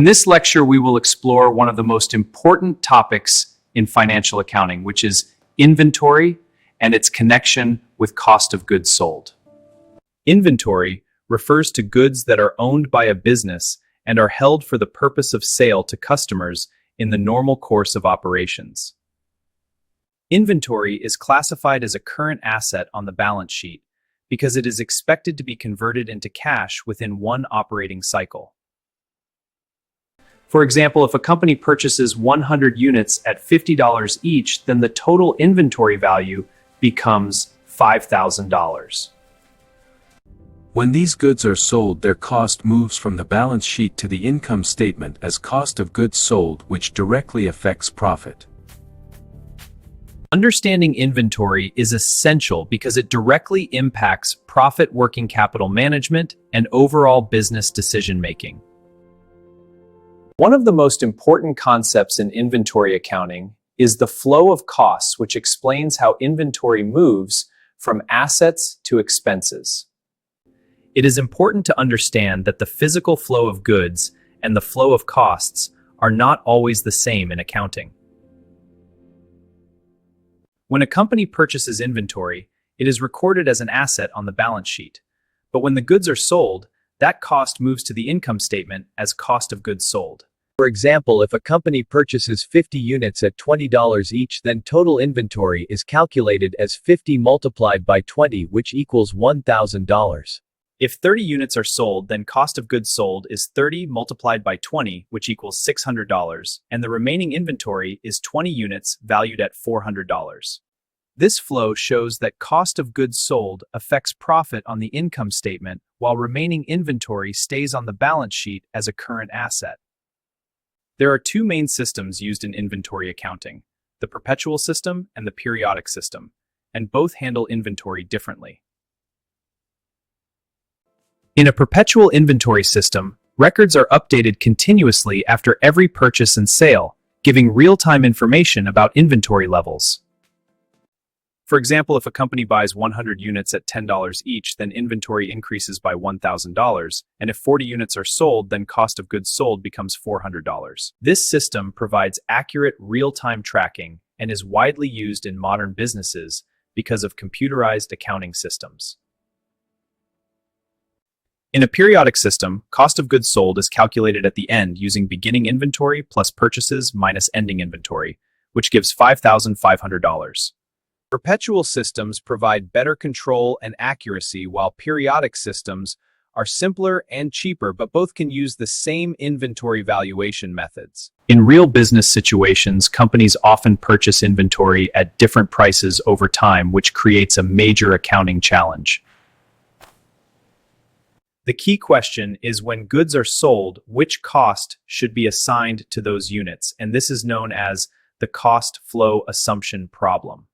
In this lecture, we will explore one of the most important topics in financial accounting, which is inventory and its connection with cost of goods sold. Inventory refers to goods that are owned by a business and are held for the purpose of sale to customers in the normal course of operations. Inventory is classified as a current asset on the balance sheet because it is expected to be converted into cash within one operating cycle. For example, if a company purchases 100 units at $50 each, then the total inventory value becomes $5,000. When these goods are sold, their cost moves from the balance sheet to the income statement as cost of goods sold, which directly affects profit. Understanding inventory is essential because it directly impacts profit, working capital management, and overall business decision-making. One of the most important concepts in inventory accounting is the flow of costs, which explains how inventory moves from assets to expenses. It is important to understand that the physical flow of goods and the flow of costs are not always the same in accounting. When a company purchases inventory, it is recorded as an asset on the balance sheet. But when the goods are sold, that cost moves to the income statement as cost of goods sold. For example, if a company purchases 50 units at $20 each, then total inventory is calculated as 50 multiplied by 20, which equals $1,000. If 30 units are sold, then cost of goods sold is 30 multiplied by 20, which equals $600, and the remaining inventory is 20 units valued at $400. This flow shows that cost of goods sold affects profit on the income statement, while remaining inventory stays on the balance sheet as a current asset. There are two main systems used in inventory accounting, the perpetual system and the periodic system, and both handle inventory differently. In a perpetual inventory system, records are updated continuously after every purchase and sale, giving real-time information about inventory levels. For example, if a company buys 100 units at $10 each, then inventory increases by $1,000, and if 40 units are sold, then cost of goods sold becomes $400. This system provides accurate real-time tracking and is widely used in modern businesses because of computerized accounting systems. In a periodic system, cost of goods sold is calculated at the end using beginning inventory plus purchases minus ending inventory, which gives $5,500. Perpetual systems provide better control and accuracy, while periodic systems are simpler and cheaper, but both can use the same inventory valuation methods. In real business situations, companies often purchase inventory at different prices over time, which creates a major accounting challenge. The key question is, when goods are sold, which cost should be assigned to those units? And this is known as the cost flow assumption problem.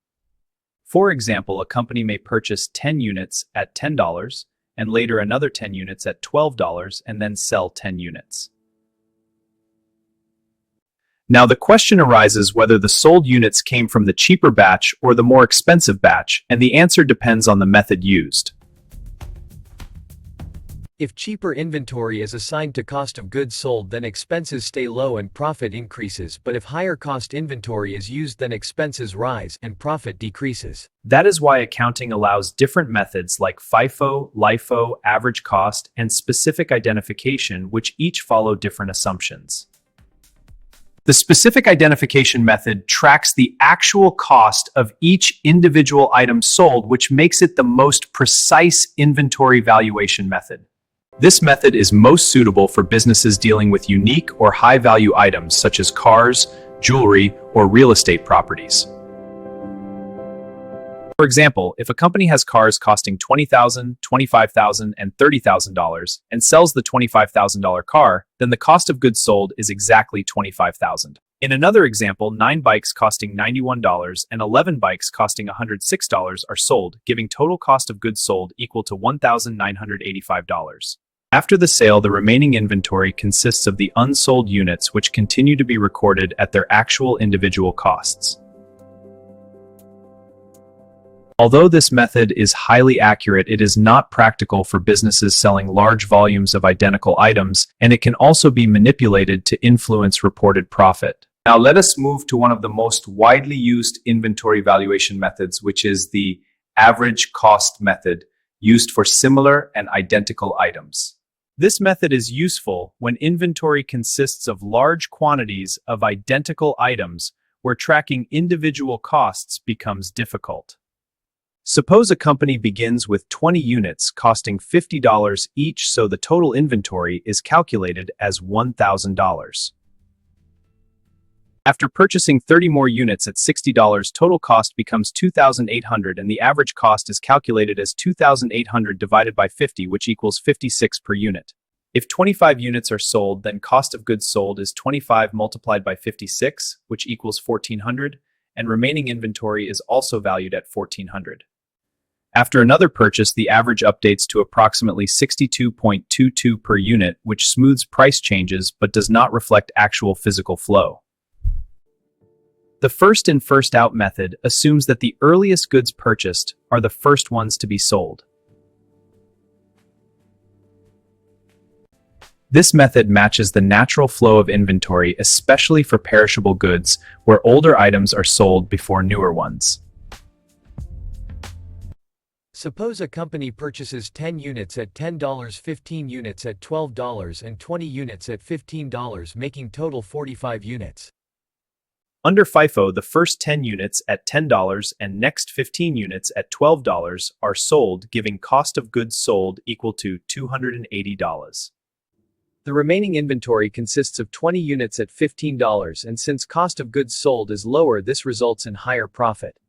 For example, a company may purchase 10 units at $10 and later another 10 units at $12 and then sell 10 units. Now the question arises whether the sold units came from the cheaper batch or the more expensive batch, and the answer depends on the method used. If cheaper inventory is assigned to cost of goods sold, then expenses stay low and profit increases, but if higher cost inventory is used, then expenses rise and profit decreases. That is why accounting allows different methods like FIFO, LIFO, average cost, and specific identification, which each follow different assumptions. The specific identification method tracks the actual cost of each individual item sold, which makes it the most precise inventory valuation method. This method is most suitable for businesses dealing with unique or high-value items such as cars, jewelry, or real estate properties. For example, if a company has cars costing $20,000, $25,000, and $30,000 and sells the $25,000 car, then the cost of goods sold is exactly $25,000. In another example, 9 bikes costing $91 and 11 bikes costing $106 are sold, giving total cost of goods sold equal to $1,985. After the sale, the remaining inventory consists of the unsold units, which continue to be recorded at their actual individual costs. Although this method is highly accurate, it is not practical for businesses selling large volumes of identical items, and it can also be manipulated to influence reported profit. Now let us move to one of the most widely used inventory valuation methods, which is the average cost method, used for similar and identical items. This method is useful when inventory consists of large quantities of identical items where tracking individual costs becomes difficult. Suppose a company begins with 20 units costing $50 each, so the total inventory is calculated as $1,000. After purchasing 30 more units at $60, total cost becomes $2,800, and the average cost is calculated as $2,800 divided by 50, which equals 56 per unit. If 25 units are sold, then cost of goods sold is 25 multiplied by 56, which equals $1,400, and remaining inventory is also valued at $1,400. After another purchase, the average updates to approximately 62.22 per unit, which smooths price changes but does not reflect actual physical flow. The first in first out method assumes that the earliest goods purchased are the first ones to be sold. This method matches the natural flow of inventory, especially for perishable goods, where older items are sold before newer ones. Suppose a company purchases 10 units at $10, 15 units at $12, and 20 units at $15, making total 45 units. Under FIFO, the first 10 units at $10 and next 15 units at $12 are sold, giving cost of goods sold equal to $280. The remaining inventory consists of 20 units at $15, and since cost of goods sold is lower, this results in higher profit.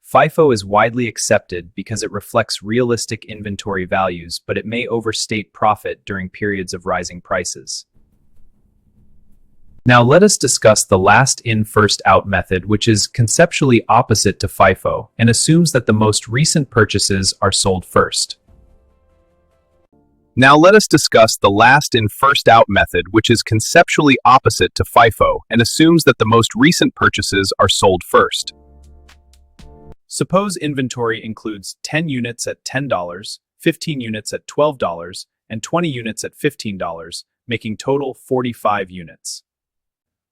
FIFO is widely accepted because it reflects realistic inventory values, but it may overstate profit during periods of rising prices. Now let us discuss the last in first out method, which is conceptually opposite to FIFO and assumes that the most recent purchases are sold first. Now let us discuss the last in first out method, which is conceptually opposite to FIFO and assumes that the most recent purchases are sold first. Suppose inventory includes 10 units at $10, 15 units at $12, and 20 units at $15, making total 45 units.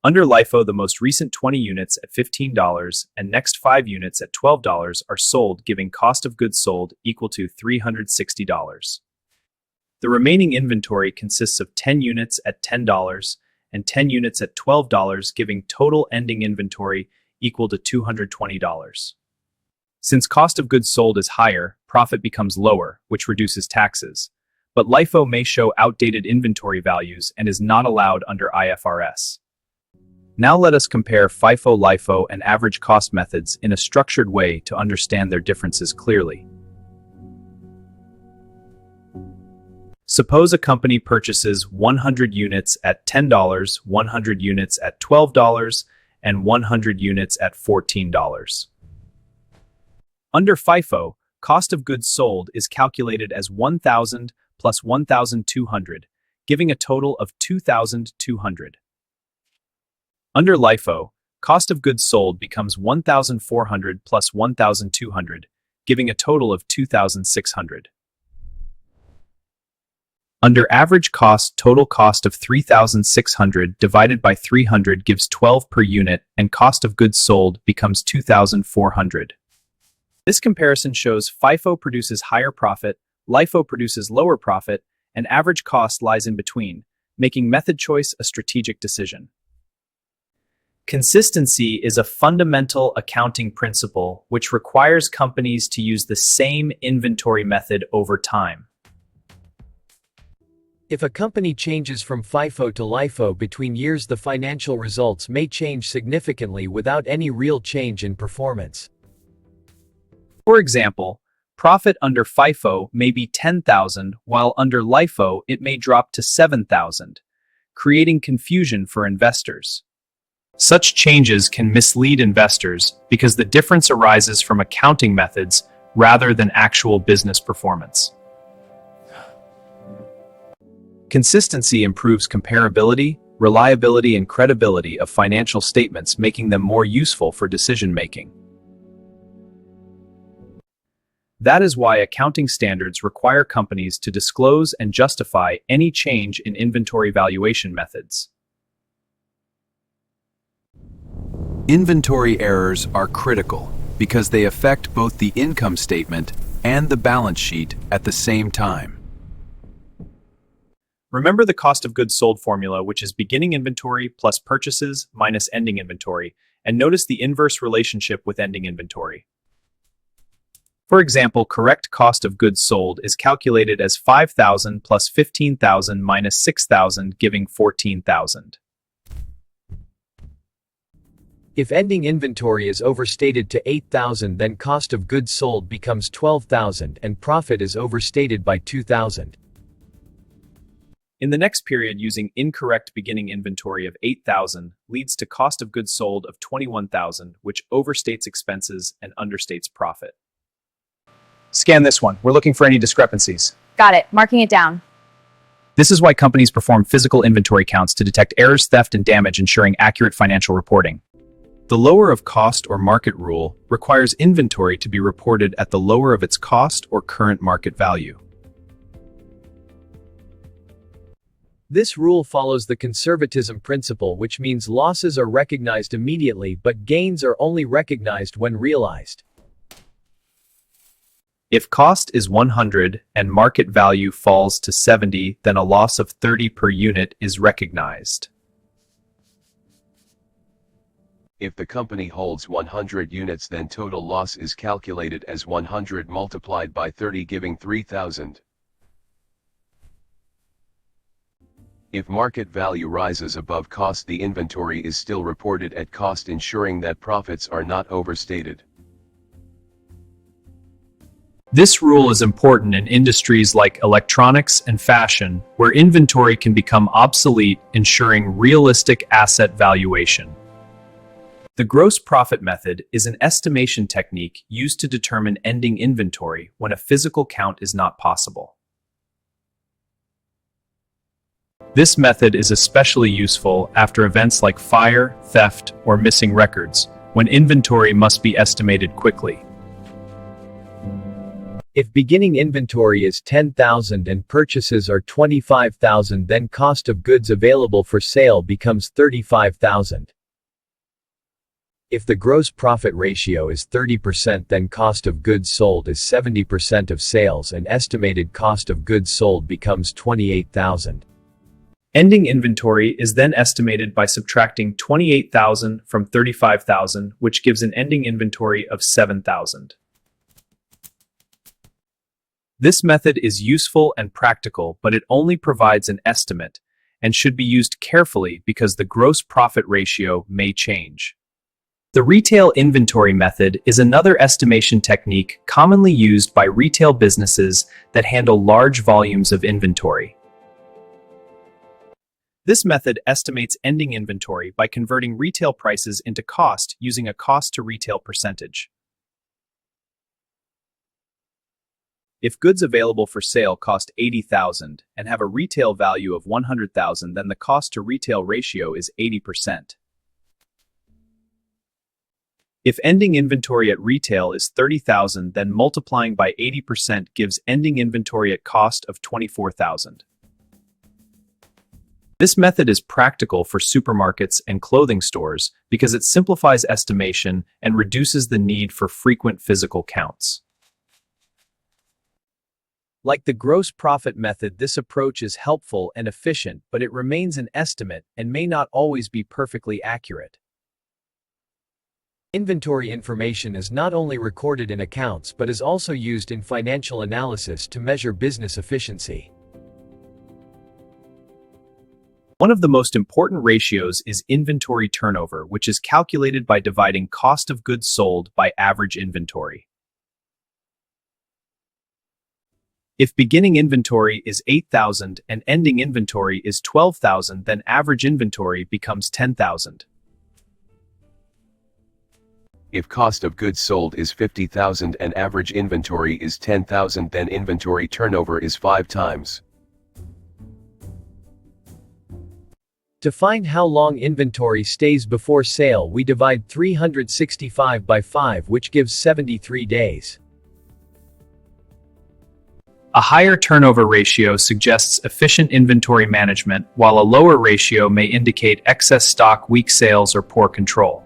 Under LIFO, the most recent 20 units at $15 and next 5 units at $12 are sold, giving cost of goods sold equal to $360. The remaining inventory consists of 10 units at $10 and 10 units at $12, giving total ending inventory equal to $220. Since cost of goods sold is higher, profit becomes lower, which reduces taxes. But LIFO may show outdated inventory values and is not allowed under IFRS. Now let us compare FIFO, LIFO, and average cost methods in a structured way to understand their differences clearly. Suppose a company purchases 100 units at $10, 100 units at $12, and 100 units at $14. Under FIFO, cost of goods sold is calculated as 1,000 plus 1,200, giving a total of 2,200. Under LIFO, cost of goods sold becomes 1,400 plus 1,200, giving a total of 2,600. Under average cost, total cost of 3,600 divided by 300 gives 12 per unit, and cost of goods sold becomes 2,400. This comparison shows FIFO produces higher profit, LIFO produces lower profit, and average cost lies in between, making method choice a strategic decision. Consistency is a fundamental accounting principle which requires companies to use the same inventory method over time. If a company changes from FIFO to LIFO between years, the financial results may change significantly without any real change in performance. For example, profit under FIFO may be $10,000, while under LIFO it may drop to $7,000, creating confusion for investors. Such changes can mislead investors because the difference arises from accounting methods rather than actual business performance. Consistency improves comparability, reliability, and credibility of financial statements, making them more useful for decision-making. That is why accounting standards require companies to disclose and justify any change in inventory valuation methods. Inventory errors are critical because they affect both the income statement and the balance sheet at the same time. Remember the cost of goods sold formula, which is beginning inventory plus purchases minus ending inventory, and notice the inverse relationship with ending inventory. For example, correct cost of goods sold is calculated as 5,000 plus 15,000 minus 6,000, giving 14,000. If ending inventory is overstated to 8,000, then cost of goods sold becomes 12,000 and profit is overstated by 2,000. In the next period, using incorrect beginning inventory of 8,000 leads to cost of goods sold of 21,000, which overstates expenses and understates profit. Scan this one. We're looking for any discrepancies. Got it. Marking it down. This is why companies perform physical inventory counts to detect errors, theft, and damage, ensuring accurate financial reporting. The lower of cost or market rule requires inventory to be reported at the lower of its cost or current market value. This rule follows the conservatism principle, which means losses are recognized immediately but gains are only recognized when realized. If cost is 100 and market value falls to 70, then a loss of 30 per unit is recognized. If the company holds 100 units, then total loss is calculated as 100 multiplied by 30, giving 3,000. If market value rises above cost, the inventory is still reported at cost, ensuring that profits are not overstated. This rule is important in industries like electronics and fashion, where inventory can become obsolete, ensuring realistic asset valuation. The gross profit method is an estimation technique used to determine ending inventory when a physical count is not possible. This method is especially useful after events like fire, theft, or missing records, when inventory must be estimated quickly. If beginning inventory is 10,000 and purchases are 25,000, then cost of goods available for sale becomes 35,000. If the gross profit ratio is 30%, then cost of goods sold is 70% of sales and estimated cost of goods sold becomes 28,000. Ending inventory is then estimated by subtracting 28,000 from 35,000, which gives an ending inventory of 7,000. This method is useful and practical, but it only provides an estimate and should be used carefully because the gross profit ratio may change. The retail inventory method is another estimation technique commonly used by retail businesses that handle large volumes of inventory. This method estimates ending inventory by converting retail prices into cost using a cost-to-retail percentage. If goods available for sale cost 80,000 and have a retail value of 100,000, then the cost-to-retail ratio is 80%. If ending inventory at retail is 30,000, then multiplying by 80% gives ending inventory at cost of 24,000. This method is practical for supermarkets and clothing stores because it simplifies estimation and reduces the need for frequent physical counts. Like the gross profit method, this approach is helpful and efficient, but it remains an estimate and may not always be perfectly accurate. Inventory information is not only recorded in accounts but is also used in financial analysis to measure business efficiency. One of the most important ratios is inventory turnover, which is calculated by dividing cost of goods sold by average inventory. If beginning inventory is 8,000 and ending inventory is 12,000, then average inventory becomes 10,000. If cost of goods sold is 50,000 and average inventory is 10,000, then inventory turnover is 5 times. To find how long inventory stays before sale, we divide 365 by 5, which gives 73 days. A higher turnover ratio suggests efficient inventory management, while a lower ratio may indicate excess stock, weak sales, or poor control.